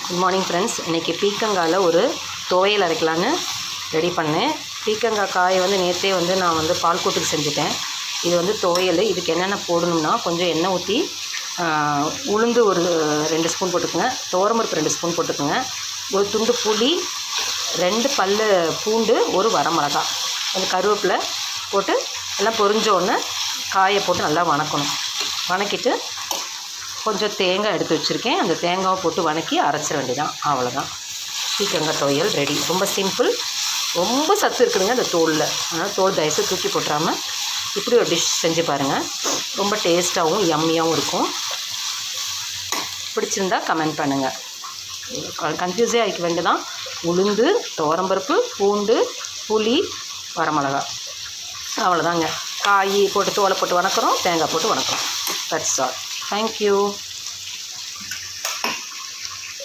Good morning friends. இன்றைக்கி பீக்கங்காயில் ஒரு துவையல் அரைக்கலான்னு ரெடி பண்ணேன். பீக்கங்காய் காயை நேற்றே நான் பால் கூட்டுக்கு செஞ்சுட்டேன். இது துவையல். இதுக்கு என்னென்ன போடணும்னா, கொஞ்சம் எண்ணெய் ஊற்றி உளுந்து ஒரு 2 ஸ்பூன் போட்டுக்கோங்க, துவரம்பருப்பு 2 ஸ்பூன் போட்டுக்கோங்க, ஒரு துண்டு புளி, 2 பல் பூண்டு, ஒரு வரமிளகா, கொஞ்சம் கருவேப்பிலை போட்டு எல்லாம் பொரிஞ்சோடனே காயை போட்டு நல்லா வணக்கணும். வணக்கிட்டு கொஞ்சம் தேங்காய் எடுத்து வச்சுருக்கேன். அந்த தேங்காவை போட்டு வணக்கி அரைச்சிட வேண்டியதான். அவ்வளோதான், பீக்கங்காய் துவையல் ரெடி. ரொம்ப சிம்பிள், ரொம்ப சத்து இருக்குதுங்க அந்த தோலில். அதனால் தோல் தயவுசு தூக்கி போட்டுறாமல் இப்படி ஒரு டிஷ் செஞ்சு பாருங்கள். ரொம்ப டேஸ்ட்டாகவும் யம்மியாகவும் இருக்கும். பிடிச்சிருந்தா கமெண்ட் பண்ணுங்கள். கன்ஃபியூஸே ஆகிக்க வேண்டியதான். உளுந்து, துவரம்பருப்பு, பூண்டு, புளி, வரமிளகா, அவ்வளோதாங்க. காய் போட்டு தோலை போட்டு வணக்கிறோம், தேங்காய் போட்டு வணக்கிறோம். That's all. தேங்க்யூ.